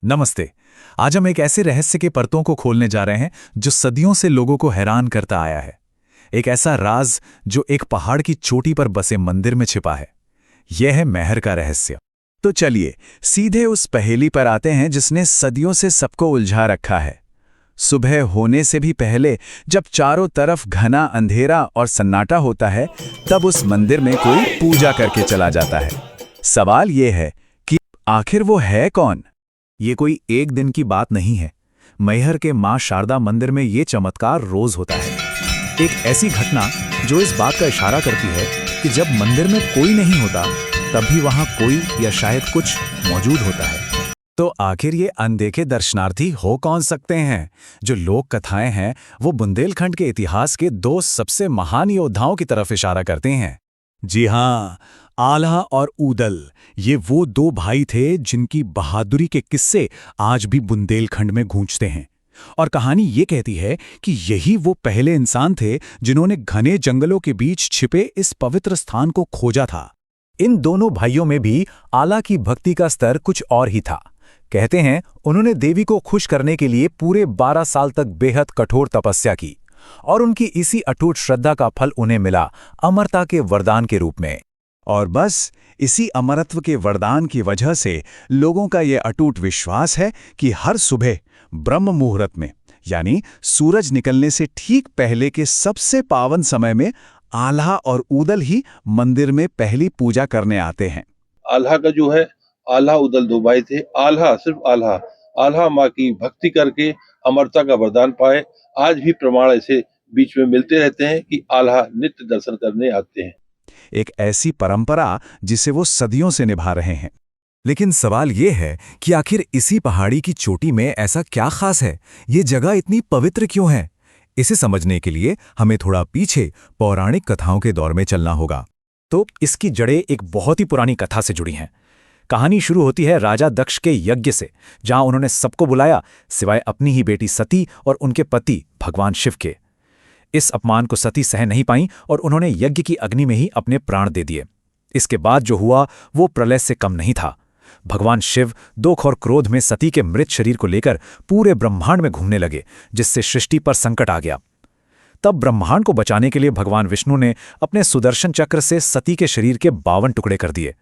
नमस्ते। आज हम एक ऐसे रहस्य के परतों को खोलने जा रहे हैं जो सदियों से लोगों को हैरान करता आया है। एक ऐसा राज जो एक पहाड़ की चोटी पर बसे मंदिर में छिपा है। यह है मैहर का रहस्य। तो चलिए सीधे उस पहेली पर आते हैं जिसने सदियों से सबको उलझा रखा है। सुबह होने से भी पहले जब चारों तरफ घना अंधेरा और सन्नाटा होता है, तब उस मंदिर में कोई पूजा करके चला जाता है। सवाल यह है कि आखिर वो है कौन? ये कोई एक दिन की बात नहीं है। मैहर के मां शारदा मंदिर में ये चमत्कार रोज होता है। एक ऐसी घटना जो इस बात का इशारा करती है कि जब मंदिर में कोई नहीं होता, तभी वहां कोई या शायद कुछ मौजूद होता है। तो आखिर ये अनदेखे दर्शनार्थी हो कौन सकते हैं? जो लोक कथाएं हैं वो बुंदेलखंड के इतिहास के दो सबसे महान योद्धाओं की तरफ इशारा करते हैं। जी हाँ, आल्हा और ऊदल, ये वो दो भाई थे जिनकी बहादुरी के किस्से आज भी बुंदेलखंड में गूंजते हैं। और कहानी ये कहती है कि यही वो पहले इंसान थे जिन्होंने घने जंगलों के बीच छिपे इस पवित्र स्थान को खोजा था। इन दोनों भाइयों में भी आला की भक्ति का स्तर कुछ और ही था। कहते हैं उन्होंने देवी को खुश करने के लिए पूरे 12 साल तक बेहद कठोर तपस्या की, और उनकी इसी अटूट श्रद्धा का फल उन्हें मिला अमरता के वरदान के रूप में। और बस इसी अमरत्व के वरदान की वजह से लोगों का यह अटूट विश्वास है कि हर सुबह ब्रह्म मुहूर्त में, यानी सूरज निकलने से ठीक पहले के सबसे पावन समय में, आल्हा और ऊदल ही मंदिर में पहली पूजा करने आते हैं। आल्हा का जो है, आल्हा उदल दो भाई थे। आल्हा सिर्फ आल्हा आल्हा माँ की भक्ति करके अमरता का वरदान पाए। आज भी प्रमाण ऐसे बीच में मिलते रहते हैं कि आल्हा नित्य दर्शन करने आते हैं। एक ऐसी परंपरा जिसे वो सदियों से निभा रहे हैं। लेकिन सवाल ये है कि आखिर इसी पहाड़ी की चोटी में ऐसा क्या खास है? ये जगह इतनी पवित्र क्यों है? इसे समझने के लिए हमें थोड़ा पीछे पौराणिक कथाओं के दौर में चलना होगा। तो इसकी जड़ें एक बहुत ही पुरानी कथा से जुड़ी हैं। कहानी शुरू होती है राजा दक्ष के यज्ञ से, जहां उन्होंने सबको बुलाया सिवाय अपनी ही बेटी सती और उनके पति भगवान शिव के। इस अपमान को सती सह नहीं पाईं और उन्होंने यज्ञ की अग्नि में ही अपने प्राण दे दिए। इसके बाद जो हुआ वो प्रलय से कम नहीं था। भगवान शिव दुख और क्रोध में सती के मृत शरीर को लेकर पूरे ब्रह्मांड में घूमने लगे, जिससे सृष्टि पर संकट आ गया। तब ब्रह्मांड को बचाने के लिए भगवान विष्णु ने अपने सुदर्शन चक्र से सती के शरीर के 52 टुकड़े कर दिए,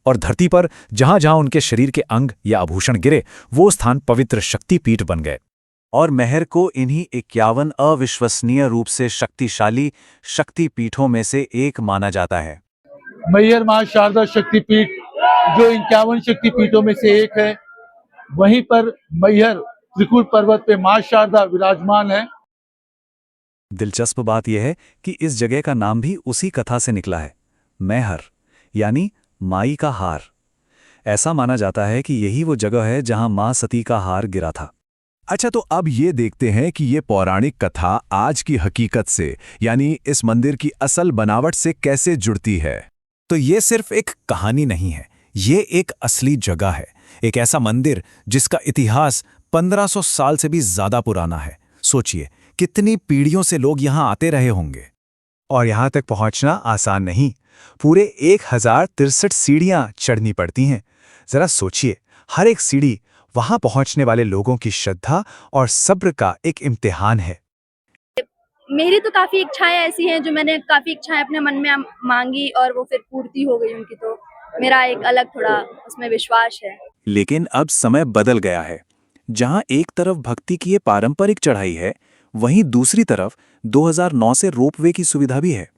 और धरती पर जहां जहां उनके शरीर के अंग या आभूषण गिरे, वो स्थान पवित्र शक्तिपीठ बन गए। और मैहर को इन्हीं 51 अविश्वसनीय रूप से शक्तिशाली शक्तिपीठों में से एक माना जाता है। मैहर मां शारदा शक्तिपीठ जो 51 शक्तिपीठों में से एक है। वहीं पर मैहर त्रिकुट पर्वत पे मां शारदा विराजमान है। दिलचस्प बात यह है कि इस जगह का नाम भी उसी कथा से निकला है, मैहर, यानी माई का हार। ऐसा माना जाता है कि यही वो जगह है जहां मां सती का हार गिरा था। अच्छा, तो अब ये देखते हैं कि ये पौराणिक कथा आज की हकीकत से, यानी इस मंदिर की असल बनावट से कैसे जुड़ती है। तो ये सिर्फ एक कहानी नहीं है, ये एक असली जगह है। एक ऐसा मंदिर जिसका इतिहास 1500 साल से भी ज्यादा पुराना है। सोचिए कितनी पीढ़ियों से लोग यहाँ आते रहे होंगे। और यहाँ तक पहुँचना आसान नहीं, पूरे 1063 सीढ़ियाँ चढ़नी पड़ती हैं। जरा सोचिए, हर एक सीढ़ी वहां पहुंचने वाले लोगों की श्रद्धा और सब्र का एक इम्तिहान है। मेरी तो काफी इच्छाएं ऐसी हैं जो मैंने काफी इच्छाएं अपने मन में मांगी और वो फिर पूर्ति हो गई उनकी, तो मेरा एक अलग थोड़ा उसमें विश्वास है। लेकिन अब समय बदल गया है। जहां एक तरफ भक्ति की ये पारंपरिक चढ़ाई है, वहीं दूसरी तरफ 2009 से रोपवे की सुविधा भी है।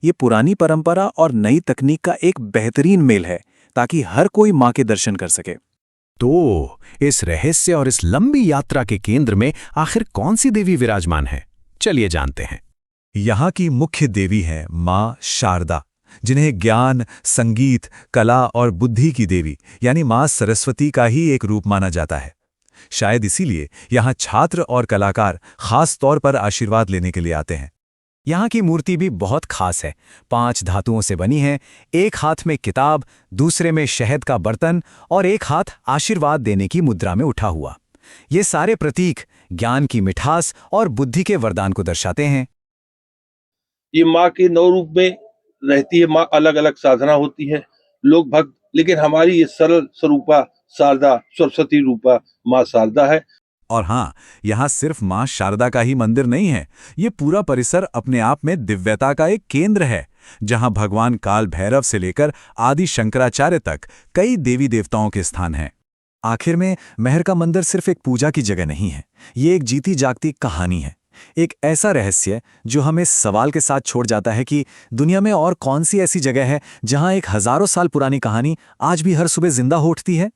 ये पुरानी परंपरा और नई तकनीक का एक बेहतरीन मेल है, ताकि हर कोई मां के दर्शन कर सके। तो इस रहस्य और इस लंबी यात्रा के केंद्र में आखिर कौन सी देवी विराजमान है? चलिए जानते हैं। यहाँ की मुख्य देवी है मां शारदा, जिन्हें ज्ञान, संगीत, कला और बुद्धि की देवी यानी मां सरस्वती का ही एक रूप माना जाता है। शायद इसीलिए यहाँ छात्र और कलाकार खास तौर पर आशीर्वाद लेने के लिए आते हैं। यहाँ की मूर्ति भी बहुत खास है। 5 धातुओं से बनी है। एक हाथ में किताब, दूसरे में शहद का बर्तन और एक हाथ आशीर्वाद देने की मुद्रा में उठा हुआ। ये सारे प्रतीक ज्ञान की मिठास और बुद्धि के वरदान को दर्शाते हैं। ये माँ के 9 रूप में रहती है। माँ अलग अलग साधना होती है, लोग भक्त, लेकिन हमारी ये सरल स्वरूपा शारदा सरस्वती रूपा माँ शारदा है। और हाँ, यहाँ सिर्फ मां शारदा का ही मंदिर नहीं है, ये पूरा परिसर अपने आप में दिव्यता का एक केंद्र है, जहाँ भगवान काल भैरव से लेकर आदि शंकराचार्य तक कई देवी देवताओं के स्थान हैं। आखिर में मैहर का मंदिर सिर्फ एक पूजा की जगह नहीं है, ये एक जीती जागती कहानी है, एक ऐसा रहस्य जो हमें सवाल के साथ छोड़ जाता है कि दुनिया में और कौन सी ऐसी जगह है जहां एक हजारों साल पुरानी कहानी आज भी हर सुबह जिंदा हो उठती है।